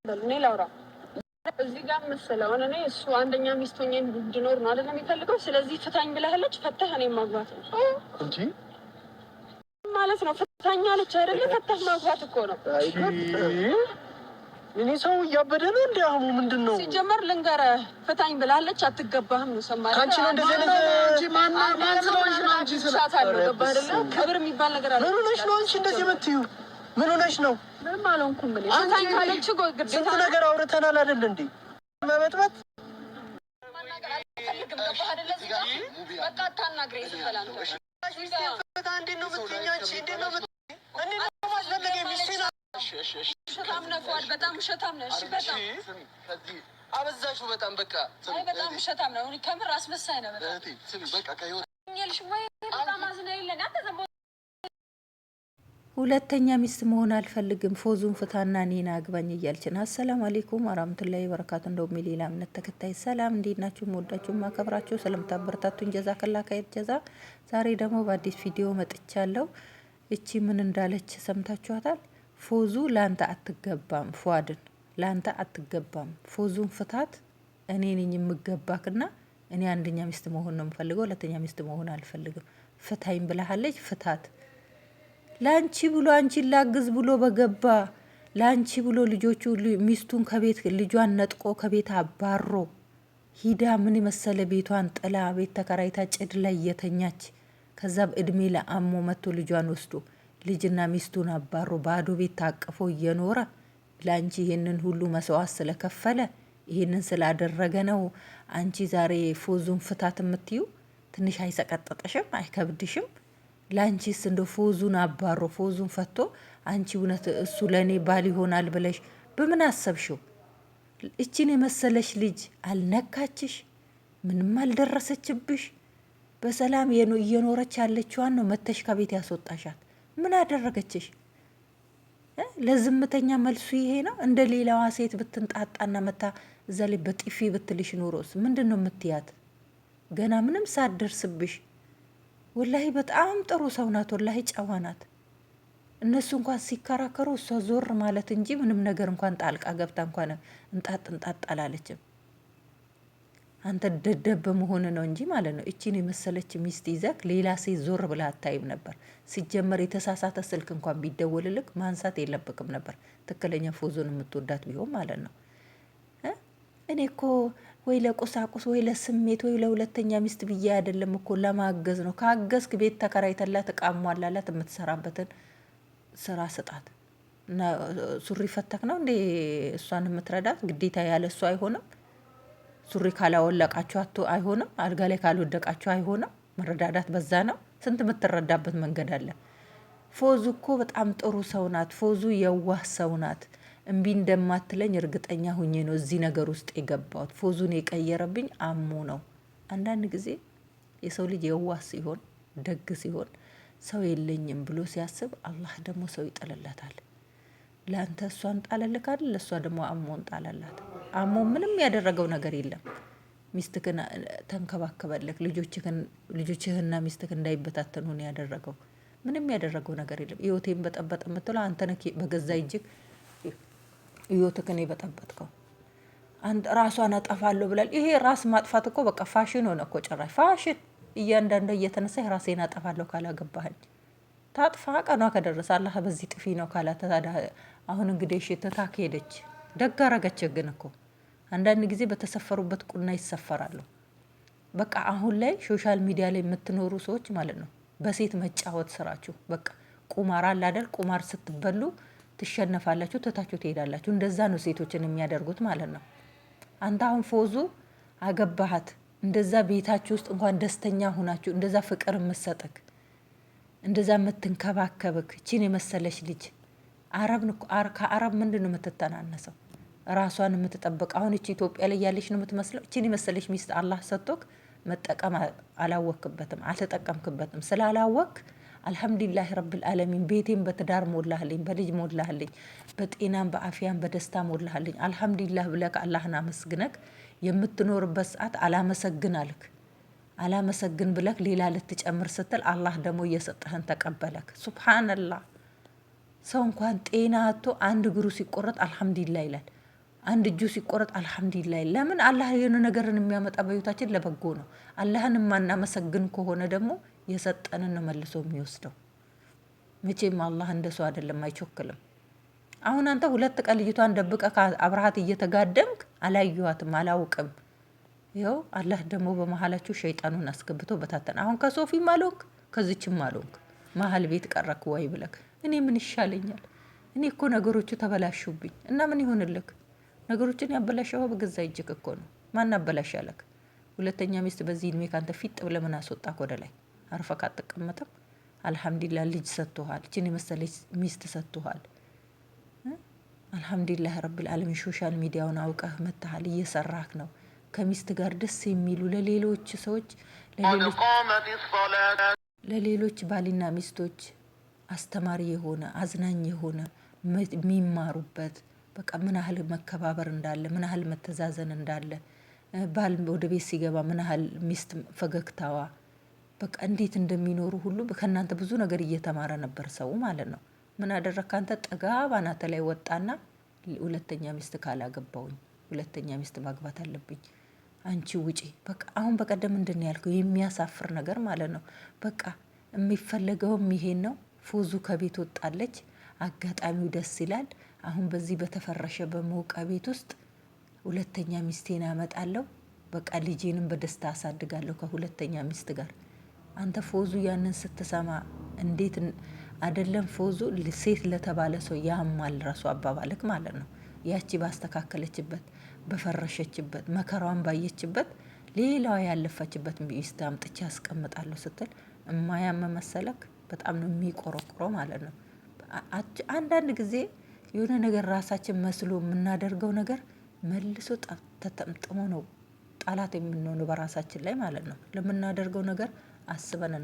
እኔ ላውራ እዚህ ጋር መሰለው እኔ እሱ አንደኛ ሚስት ሆኜ እንድኖር ነው አይደለም የሚፈልገው። ስለዚህ ፍታኝ ብለሃለች፣ ፈተህ እኔን ማግባት ነው እንጂ ማለት ነው። ፍታኝ አለች አይደለ? ፈተህ ማግባት እኮ ነው። እኔ ሰው እያበደ ነው እንዴ? አሁን ምንድነው ሲጀመር ልንገርህ፣ ፍታኝ ብላለች፣ አትገባህም ነው ሰማህ? አንቺ ነው እንደዚህ እንጂ ማን ስለሆንሽ ነው እንጂ ስለታለው ገባህ አይደለ? ክብር የሚባል ነገር አለ። ምን ሆነሽ ነው አንቺ እንደዚህ የምትይው? ምን ሆነሽ ነው? ምንም አልሆንኩም። ምን ፍታኝ ካለች ግዴታ ስንት ነገር አውርተናል አይደል እንዴ? መበጥበጥ ማናገር አልፈልግም ገባህ አይደለ? እዚህ ጋር በቃ አታናግረኝ ዝም በላ ነው። ፍታ እንዴት ነው የምትይኝ አንቺ? እንዴት ነው እኔ ነው ማስፈልገኝ ሚስቴና ሸታም ነህ ፏድ፣ በጣም ሸታም ነህ። እሺ በጣም ከዚህ አበዛሽው በጣም በቃ አይ በጣም ሸታም ነው። ከምር አስመሳይ ነው በጣም ስሚ በቃ ከይሆን እኛልሽ ወይ በጣም አዝና ይለና ተዘቦ ሁለተኛ ሚስት መሆን አልፈልግም፣ ፎዙን ፍታና እኔን አግባኝ እያልችን። አሰላሙ አለይኩም ወራህመቱላሂ ወበረካቱ። እንደውም ሌላ እምነት ተከታይ ሰላም፣ እንዴት ናችሁ? ወዳችሁ ማከብራችሁ ስለምታበረታቱኝ ጀዛከላ ኸይር ጀዛ። ዛሬ ደግሞ በአዲስ ቪዲዮ መጥቻለሁ። እቺ ምን እንዳለች ሰምታችኋታል? ፎዙ ላንተ አትገባም፣ ፏድን ላንተ አትገባም፣ ፎዙን ፍታት፣ እኔ ነኝ የምገባክና እኔ አንደኛ ሚስት መሆን ነው የምፈልገው፣ ሁለተኛ ሚስት መሆን አልፈልግም። ፍታይም ብለሃለች፣ ፍታት። ላንቺ ብሎ አንቺን ላግዝ ብሎ በገባ ላንቺ ብሎ ልጆቹ ሚስቱን ከቤት ልጇን ነጥቆ ከቤት አባሮ ሂዳ ምን የመሰለ ቤቷን ጥላ ቤት ተከራይታ ጭድ ላይ እየተኛች ከዛ እድሜ ለአሞ መጥቶ ልጇን ወስዶ ልጅና ሚስቱን አባሮ ባዶ ቤት ታቅፎ እየኖረ ላንቺ ይሄንን ሁሉ መስዋዕት ስለከፈለ ይሄንን ስላደረገ ነው አንቺ ዛሬ ፎዙን ፍታት የምትዩ? ትንሽ አይሰቀጠጠሽም? አይከብድሽም? ላንቺስ እንደ ፎዙን አባሮ ፎዙን ፈቶ አንቺ እውነት እሱ ለኔ ባል ይሆናል ብለሽ በምን አሰብሽው? እቺን የመሰለሽ ልጅ አልነካችሽ፣ ምንም አልደረሰችብሽ። በሰላም እየኖረች ያለችዋን ነው መተሽ ከቤት ያስወጣሻት። ምን አደረገችሽ? ለዝምተኛ መልሱ ይሄ ነው? እንደ ሌላዋ ሴት ብትንጣጣና መታ እዛ ላይ በጥፊ ብትልሽ ኖሮስ ምንድን ነው የምትያት? ገና ምንም ሳትደርስብሽ። ወላሂ በጣም ጥሩ ሰው ናት። ወላሂ ጨዋ ናት። እነሱ እንኳን ሲከራከሩ እሷ ዞር ማለት እንጂ ምንም ነገር እንኳን ጣልቃ ገብታ እንኳን እንጣጥ አላለችም። አንተ ደደብ በመሆን ነው እንጂ ማለት ነው። እቺን የመሰለች ሚስት ይዘክ ሌላ ሴት ዞር ብላ አታይም ነበር። ሲጀመር የተሳሳተ ስልክ እንኳን ቢደወልልክ ማንሳት የለብክም ነበር። ትክክለኛ ፎዞን የምትወዳት ቢሆን ማለት ነው። እኔ እኮ ወይ ለቁሳቁስ ወይ ለስሜት ወይ ለሁለተኛ ሚስት ብዬ አይደለም እኮ ለማገዝ ነው። ካገዝክ ቤት ተከራይተላት እቃ ሟላላት የምትሰራበትን ስራ ስጣት። እና ሱሪ ፈተክ ነው እንዴ እሷን የምትረዳት? ግዴታ ያለ እሱ አይሆንም። ሱሪ ካላወለቃችሁ አይሆንም። አልጋ ላይ ካልወደቃችሁ አይሆንም። መረዳዳት በዛ ነው። ስንት የምትረዳበት መንገድ አለ። ፎዙ እኮ በጣም ጥሩ ሰው ናት። ፎዙ የዋህ ሰው ናት። እምቢ እንደማትለኝ እርግጠኛ ሁኜ ነው እዚህ ነገር ውስጥ የገባሁት። ፎዙን የቀየረብኝ አሞ ነው። አንዳንድ ጊዜ የሰው ልጅ የዋህ ሲሆን ደግ ሲሆን ሰው የለኝም ብሎ ሲያስብ አላህ ደግሞ ሰው ይጥልለታል። ለአንተ እሷን ጣለልክ አይደል? ለእሷ ደግሞ አሞን ጣለላት። አሞ ምንም ያደረገው ነገር የለም። ሚስትክን ተንከባከበልክ፣ ልጆችህና ሚስትክ እንዳይበታተኑ ነው ያደረገው። ምንም ያደረገው ነገር የለም። ህይወቴን በጠበጠ የምትለው አንተ ነህ። በገዛ እጅግ ህይወትክን የበጠበጥከው አንተ። ራሷን አጠፋለሁ ብላል። ይሄ ራስ ማጥፋት እኮ በቃ ፋሽን ሆነ እኮ ጭራሽ ፋሽን። እያንዳንዱ እየተነሳ ራሴን አጠፋለሁ ካላገባህኝ ታጥፋ። ቀኗ ከደረሰ አላህ በዚህ ጥፊ ነው ካላት አሁን እንግዲህ እሺ ተታክ ሄደች። ደግ አረገች። ግን እኮ አንዳንድ ጊዜ በተሰፈሩበት ቁና ይሰፈራሉ። በቃ አሁን ላይ ሶሻል ሚዲያ ላይ የምትኖሩ ሰዎች ማለት ነው በሴት መጫወት ስራችሁ። በቃ ቁማር አለ አይደል? ቁማር ስትበሉ ትሸነፋላችሁ፣ ትታችሁ ትሄዳላችሁ። እንደዛ ነው ሴቶችን የሚያደርጉት ማለት ነው። አንተ አሁን ፎዙ አገባሃት፣ እንደዛ ቤታችሁ ውስጥ እንኳን ደስተኛ ሆናችሁ እንደዛ ፍቅር የምትሰጥክ እንደዛ የምትንከባከብክ እቺን የመሰለች ልጅ ከአረብ ምንድን ነው የምትተናነሰው? ራሷን የምትጠብቅ አሁን እቺ ኢትዮጵያ ላይ ያለች ነው የምትመስለው። እቺን የመሰለች ሚስት አላህ ሰጥቶክ መጠቀም አላወክበትም፣ አልተጠቀምክበትም። ስላላወክ አልሐምዱሊላህ ረብል ዓለሚን ቤቴን በትዳር ሞላህልኝ፣ በልጅ ሞላህልኝ፣ በጤናም በአፊያም በደስታ ሞላህልኝ። አልሐምዱሊላህ ብለክ አላህን አመስግነክ የምትኖርበት ሰዓት አላመሰግን አልክ። አላመሰግን ብለክ ሌላ ልትጨምር ስትል አላህ ደግሞ እየሰጠህን ተቀበለክ። ሱብሃንአላህ። ሰው እንኳን ጤና አጥቶ አንድ እግሩ ሲቆረጥ አልሐምዱሊላህ ይላል። አንድ እጁ ሲቆረጥ አልሐምዱሊላህ። ለምን አላህ የሆነ ነገርን የሚያመጣ በህይወታችን ለበጎ ነው። አላህን የማናመሰግን ከሆነ ደግሞ የሰጠንን ነው መልሶ የሚወስደው። መቼም አላህ እንደሱ አይደለም፣ አይቾክልም። አሁን አንተ 2 ቀን ልጅቷን ደብቀ አብረሃት እየተጋደምክ አላየኋትም አላውቅም። ይኸው አላህ ደግሞ በመሀላችሁ ሸይጣኑን አስገብቶ በታተን። አሁን ከሶፊም አልሆንክ ከዚችም አልሆንክ መሀል ቤት ቀረክ ወይ ብለክ። እኔ ምን ይሻለኛል? እኔ እኮ ነገሮቹ ተበላሹብኝ እና ምን ይሆንልክ? ነገሮችን ያበላሸው በገዛ እጅክ እኮ ነው። ማን አበላሻለክ? 2ኛ ሚስት በዚህ እድሜ ካንተ ፊት ብለህ ምን አስወጣክ ወደ ላይ? አርፈክ አትቀመጥም? አልሐምዱሊላህ ልጅ ሰጥቶሃል። እቺን የመሰለች ሚስት ሰጥቶሃል። አልሐምዱሊላህ ረብል ዓለሚን። ሶሻል ሚዲያውን አውቀህ መታሃል፣ እየሰራክ ነው ከሚስት ጋር ደስ የሚሉ ለሌሎች ሰዎች ለሌሎች ባልና ሚስቶች አስተማሪ የሆነ አዝናኝ የሆነ የሚማሩበት በቃ ምን ያህል መከባበር እንዳለ፣ ምን ያህል መተዛዘን እንዳለ፣ ባል ወደ ቤት ሲገባ ምን ያህል ሚስት ፈገግታዋ በቃ እንዴት እንደሚኖሩ ሁሉ ከእናንተ ብዙ ነገር እየተማረ ነበር ሰው ማለት ነው። ምን አደረግክ አንተ? ጠጋ ባናተ ላይ ወጣና 2ኛ ሚስት ካላገባውኝ 2ኛ ሚስት ማግባት አለብኝ፣ አንቺ ውጪ። በቃ አሁን በቀደም ምንድን ያልከው የሚያሳፍር ነገር ማለት ነው። በቃ የሚፈለገውም ይሄን ነው። ፉዙ ከቤት ወጣለች፣ አጋጣሚው ደስ ይላል። አሁን በዚህ በተፈረሸ በሞቀ ቤት ውስጥ 2ኛ ሚስቴን አመጣለሁ፣ በቃ ልጄንም በደስታ አሳድጋለሁ ከ2ኛ ሚስት ጋር። አንተ ፎዙ ያንን ስትሰማ እንዴት አይደለም ፎዙ ሴት ለተባለ ሰው ያማል ራሱ አባባልክ ማለት ነው። ያቺ ባስተካከለችበት በፈረሸችበት መከራዋን ባየችበት ሌላዋ ያለፈችበት ሚስት አምጥቼ ያስቀምጣለሁ ስትል እማያም መሰለክ? በጣም ነው የሚቆረቁረው ማለት ነው። አንዳንድ ጊዜ የሆነ ነገር ራሳችን መስሎ የምናደርገው ነገር መልሶ ተጠምጥሞ ነው ጠላት የምንሆነው በራሳችን ላይ ማለት ነው። ለምናደርገው ነገር አስበን